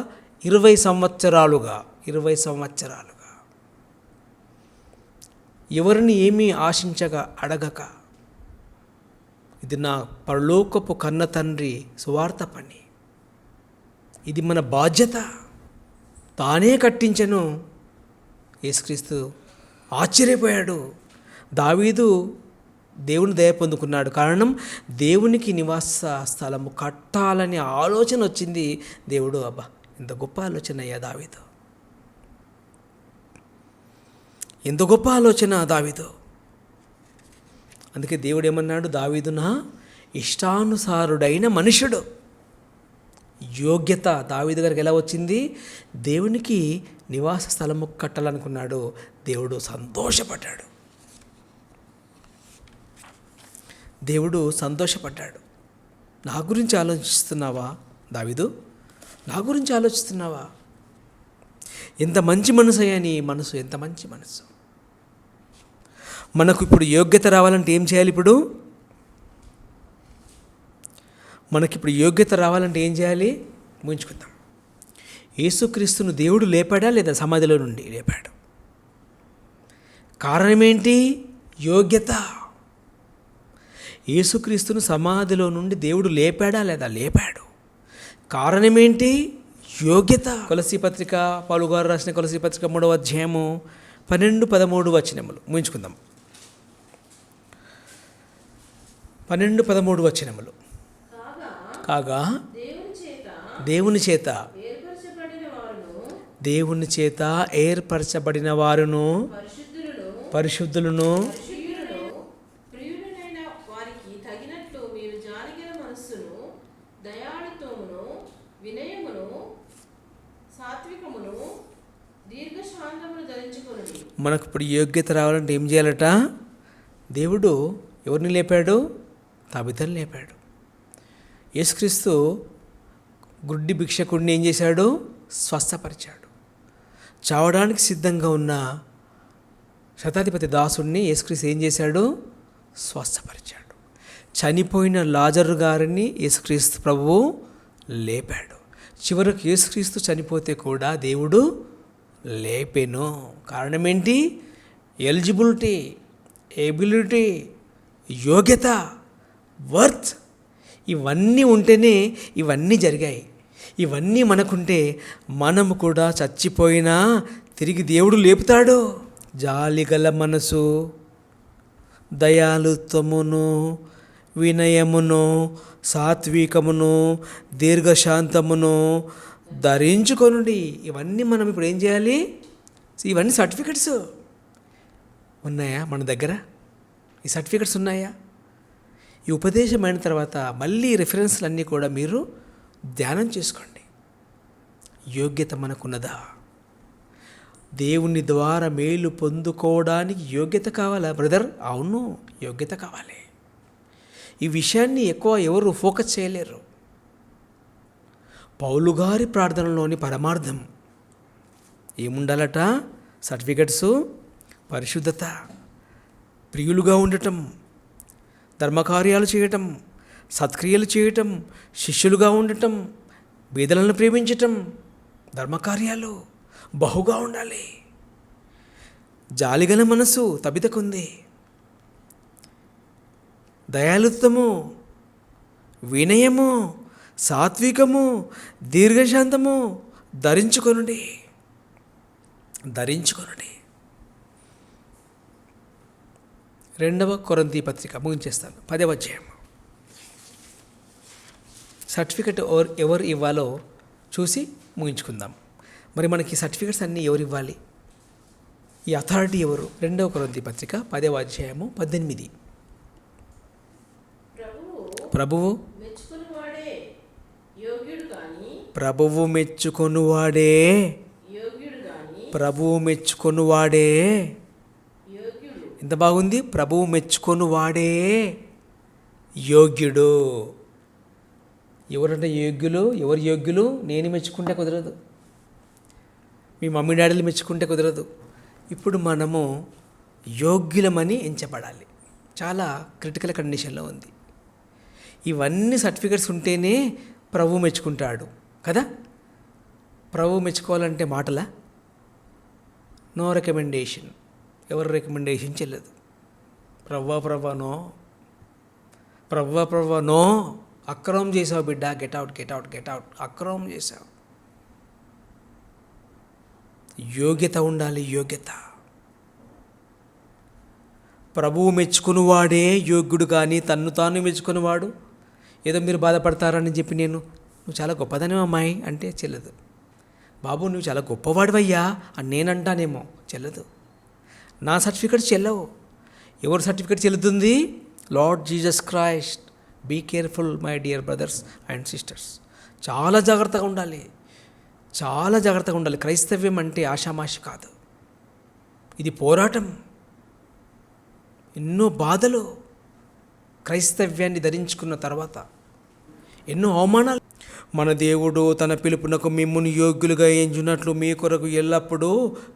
20 సంవత్సరాలుగా ఎవరిని ఏమీ ఆశించక అడగక, ఇది నా పరలోకపు కన్న తండ్రి సువార్త పని, ఇది మన బాధ్యత. తానే కట్టించను. యేసుక్రీస్తు ఆశ్చర్యపోయాడు. దావీదు దేవుని దయ పొందుకున్నాడు. కారణం, దేవునికి నివాస స్థలము కట్టాలనే ఆలోచన వచ్చింది. దేవుడు, అబ్బా ఎంత గొప్ప ఆలోచన అయ్యా దావీదు, ఎంత గొప్ప ఆలోచన దావీదు. అందుకే దేవుడు ఏమన్నాడు, దావీదు నా ఇష్టానుసారుడైన మనుషుడు. యోగ్యత దావీదు గారికి ఎలా వచ్చింది? దేవునికి నివాస స్థలము కట్టాలనుకున్నాడు. దేవుడు సంతోషపడ్డాడు. నా గురించి ఆలోచిస్తున్నావా దావీదు? నా గురించి ఆలోచిస్తున్నావా? ఎంత మంచి మనసు అయ్యా నీ మనసు, ఎంత మంచి మనసు. మనకు ఇప్పుడు యోగ్యత రావాలంటే ఏం చేయాలి? మనకిప్పుడు యోగ్యత రావాలంటే ఏం చేయాలి? ముగించుకుందాం. యేసుక్రీస్తును దేవుడు లేపాడా లేదా? సమాధిలో నుండి లేపాడు. కారణం ఏంటి? యోగ్యత. యేసుక్రీస్తును సమాధిలో నుండి దేవుడు లేపాడా లేదా? లేపాడు. కారణం ఏంటి? యోగ్యత. కొలసీ పత్రిక, పౌలు గారు రాసిన కొలసీ పత్రిక 3వ అధ్యాయము 12-13 వచనములు ముగించుకుందాం. 12-13 వచనములు. కాగా దేవుని చేత ఏర్పరచబడిన వారును పరిశుద్ధులను మనకు ఇప్పుడు యోగ్యత రావాలంటే ఏం చేయాలట? దేవుడు ఎవరిని లేపాడు? తాబితను లేపాడు. యేసుక్రీస్తు గుడ్డి భిక్షకుడిని ఏం చేశాడు? స్వస్థపరిచాడు. చావడానికి సిద్ధంగా ఉన్న శతాధిపతి దాసుడిని యేసుక్రీస్తు ఏం చేశాడు? స్వస్థపరిచాడు. చనిపోయిన లాజరు గారిని యేసుక్రీస్తు ప్రభువు లేపాడు. చివరకు యేసుక్రీస్తు చనిపోతే కూడా దేవుడు లేపెను. కారణం ఏంటి? ఎలిజిబిలిటీ, ఎబిలిటీ, యోగ్యత, వర్త్, ఇవన్నీ ఉంటేనే ఇవన్నీ జరిగాయి. ఇవన్నీ మనకుంటే మనము కూడా చచ్చిపోయినా తిరిగి దేవుడు లేపుతాడు. జాలిగల మనసు, దయాలుత్వమును, వినయమును, సాత్వికమును, దీర్ఘశాంతమును ధరించుకొనుడి. ఇవన్నీ మనం ఇప్పుడు ఏం చేయాలి? ఇవన్నీ సర్టిఫికెట్స్ ఉన్నాయా మన దగ్గర? ఈ సర్టిఫికెట్స్ ఉన్నాయా? ఈ ఉపదేశం అయిన తర్వాత మళ్ళీ రిఫరెన్స్లన్నీ కూడా మీరు ధ్యానం చేసుకోండి. యోగ్యత మనకున్నదా? దేవుని ద్వారా మేలు పొందుకోవడానికి యోగ్యత కావాలా బ్రదర్? అవును, యోగ్యత కావాలి. ఈ విషయాన్ని ఎక్కువ ఎవరు ఫోకస్ చేయలేరు. పౌలు గారి ప్రార్థనలోని పరమార్థం ఏముండాలట? సర్టిఫికెట్స్, పరిశుద్ధత, ప్రియులుగా ఉండటం, ధర్మకార్యాలు చేయటం, సత్క్రియలు చేయటం, శిష్యులుగా ఉండటం, బీదలను ప్రేమించటం, ధర్మకార్యాలు బహుగా ఉండాలి. జాలిగల మనసు తబితకుంది. దయాలుత్వము, వినయము, సాత్వికము, దీర్ఘశాంతము ధరించుకొనుడి. 2వ కొరింథీ పత్రిక ముగించేస్తాను. 10వ అధ్యాయం. సర్టిఫికెట్ ఎవరు ఇవ్వాలో చూసి ముగించుకుందాం. మరి మనకి సర్టిఫికెట్స్ అన్నీ ఎవరు ఇవ్వాలి? ఈ అథారిటీ ఎవరు? 2 కొరింథీ పత్రిక 10వ అధ్యాయము 18. ప్రభువు మెచ్చుకొనువాడే ఎంత బాగుంది! ప్రభువు మెచ్చుకొనువాడే యోగ్యుడు. ఎవరంటే యోగ్యులు? ఎవరు యోగ్యులు? నేను మెచ్చుకుంటే కుదరదు, మీ మమ్మీ డాడీలు మెచ్చుకుంటే కుదరదు. ఇప్పుడు మనము యోగ్యులమని ఎంచబడాలి. చాలా క్రిటికల్ కండిషన్లో ఉంది. ఇవన్నీ సర్టిఫికెట్స్ ఉంటేనే ప్రభువు మెచ్చుకుంటాడు కదా. ప్రభువు మెచ్చుకోవాలంటే మాటలా? No recommendation. ఎవరు రికమెండేషన్ చెల్లదు. ప్రవ్వా నో. అక్రమం చేసావు బిడ్డ, గెట్ అవుట్. అక్రమం చేసావు. యోగ్యత ఉండాలి, యోగ్యత. ప్రభువు మెచ్చుకునివాడే యోగ్యుడు, కానీ తన్ను తాను మెచ్చుకునివాడు ఏదో మీరు బాధపడతారని చెప్పి నువ్వు చాలా గొప్పదనే అమ్మాయి అంటే చెల్లదు. బాబు నువ్వు చాలా గొప్పవాడివయ్యా అని నేనంటానేమో, చెల్లదు. నా సర్టిఫికెట్ చెల్లవు. ఎవరి సర్టిఫికెట్ చెల్లుతుంది? Lord Jesus Christ. Be careful my dear brothers and sisters. చాలా జాగ్రత్తగా ఉండాలి. క్రైస్తవ్యం అంటే ఆషామాషి కాదు. ఇది పోరాటం, ఎన్నో బాధలు. క్రైస్తవ్యాన్ని ధరించుకున్న తర్వాత ఎన్నో అవమానాలు. మన దేవుడు తన పిలుపునకు మిమ్మును యోగ్యులుగా ఎంచున్నట్లు మీ కొరకు ఎల్లప్పుడూ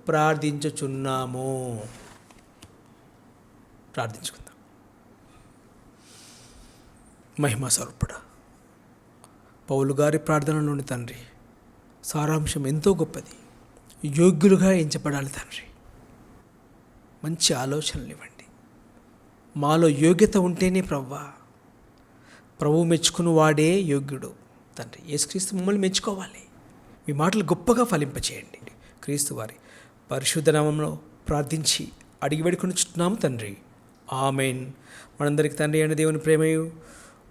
ప్రార్థించుచున్నాము. ప్రార్థించుకుందాం. మహిమా స్వరూపుడా, పౌలు గారి ప్రార్థనలోని తండ్రి, సారాంశం ఎంతో గొప్పది. యోగ్యులుగా ఎంచబడాలి తండ్రి. మంచి ఆలోచనలు ఇవ్వండి. మాలో యోగ్యత ఉంటేనే ప్రభువు మెచ్చుకుని వాడే యోగ్యుడు తండ్రి. యేసుక్రీస్తు మమ్మల్ని మెచ్చుకోవాలి. మీ మాటలు గొప్పగా ఫలింపచేయండి. క్రీస్తు వారి పరిశుద్ధ నామంలో ప్రార్థించి అడిగి వేడుకొనుచున్నాము తండ్రి. ఆమెన్. మనందరికి తండ్రి అయిన దేవుని ప్రేమయు,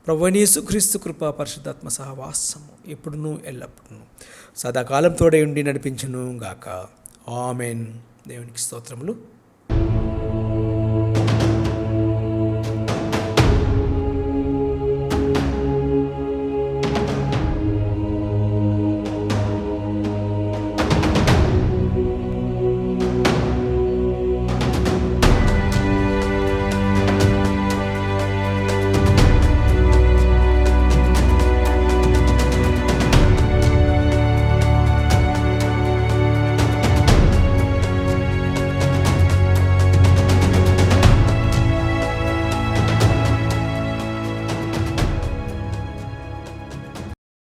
ప్రభువైన యేసుక్రీస్తు కృప, పరిశుద్ధాత్మ సహవాసము ఎప్పుడునూ ఎల్లప్పుడూ సదాకాలం తోడై ఉండి నడిపించును గాక. ఆమెన్. దేవునికి స్తోత్రములు.